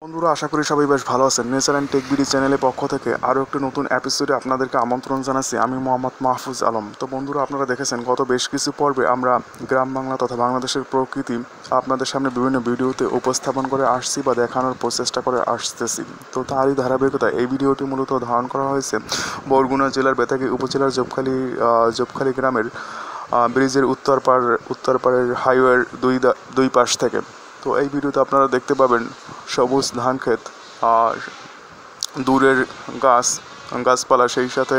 বন্ধুরা, আশা করি সবাই বেশ ভালো আছেন। নেচার অ্যান্ড টেক বিডি চ্যানেলের পক্ষ থেকে আরও একটি নতুন এপিসোডে আপনাদেরকে আমন্ত্রণ জানাচ্ছি। আমি মোহাম্মদ মাহফুজ আলম। তো বন্ধুরা, আপনারা দেখেছেন গত বেশ কিছু পর্বে আমরা গ্রাম বাংলা তথা বাংলাদেশের প্রকৃতি আপনাদের সামনে বিভিন্ন ভিডিওতে উপস্থাপন করে আসছি বা দেখানোর প্রচেষ্টা করে আসতেছি। তো তারই ধারাবাহিকতা এই ভিডিওটি মূলত ধারণ করা হয়েছে বরগুনা জেলার বেতাগী উপজেলার জোপখালি গ্রামের ব্রিজের উত্তর পাড়ের হাইওয়ের দুই পাশ থেকে। তো এই ভিডিওতে আপনারা দেখতে পাবেন সবুজ ধান ক্ষেত, দূরের গাছপালা, সেই সাথে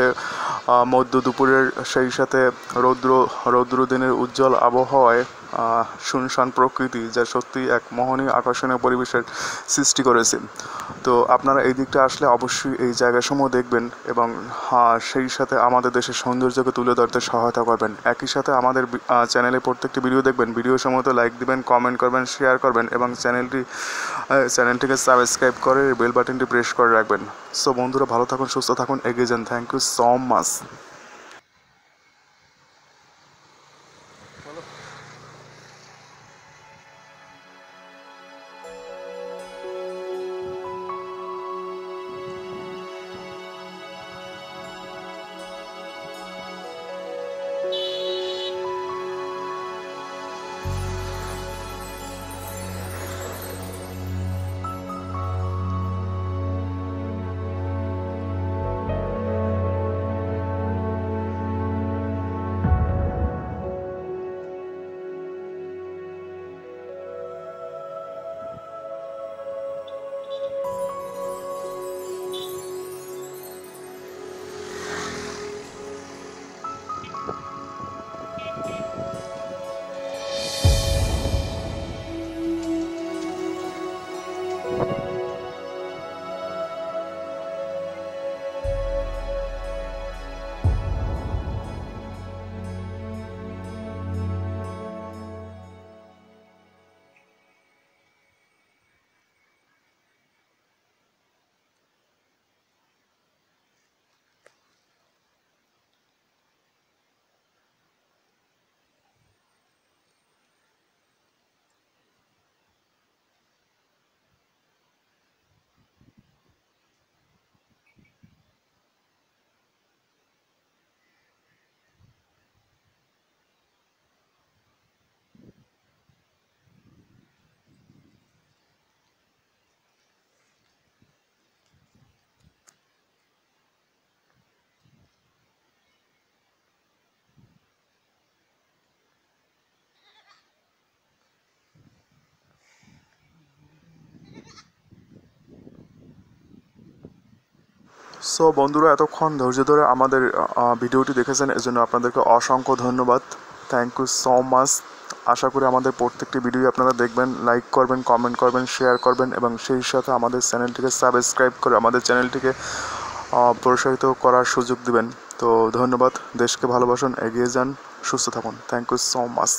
মধ্য দুপুরের, সেই সাথে রৌদ্র দিনের উজ্জ্বল আবহাওয়ায় শুনশান প্রকৃতি, যা সত্যি এক মোহনীয় আকর্ষণীয় পরিবেশের সৃষ্টি করেছে। তো আপনারা এই দিকটা আসলে অবশ্যই এই জায়গাসমূহ দেখবেন এবং সেই সাথে আমাদের দেশের সৌন্দর্যকে তুলে ধরতে সহায়তা করবেন। একই সাথে আমাদের চ্যানেলে প্রত্যেকটি ভিডিও দেখবেন, ভিডিও সময়তে লাইক দিবেন, কমেন্ট করবেন, শেয়ার করবেন এবং চ্যানেলটিকে সাবস্ক্রাইব করে বেল বাটনটি প্রেস করে রাখবেন। সো বন্ধুরা, ভালো থাকুন, সুস্থ থাকুন, এগিয়ে যান। Thank you so much. So বন্ধুরা, এতক্ষণ ধৈর্য ধরে আমাদের ভিডিওটি দেখেছেন, এজন্য আপনাদেরকে অসংখ্য ধন্যবাদ। Thank you so much. আশা করি আমাদের প্রত্যেকটি ভিডিও আপনারা দেখবেন, লাইক করবেন, কমেন্ট করবেন, শেয়ার করবেন এবং সেই সাথে আমাদের চ্যানেলটিকে সাবস্ক্রাইব করে আমাদের চ্যানেলটিকে প্রসারিত করার সুযোগ দিবেন। তো ধন্যবাদ। দেশকে ভালোবাসুন, এগিয়ে যান, সুস্থ থাকুন। Thank you so much.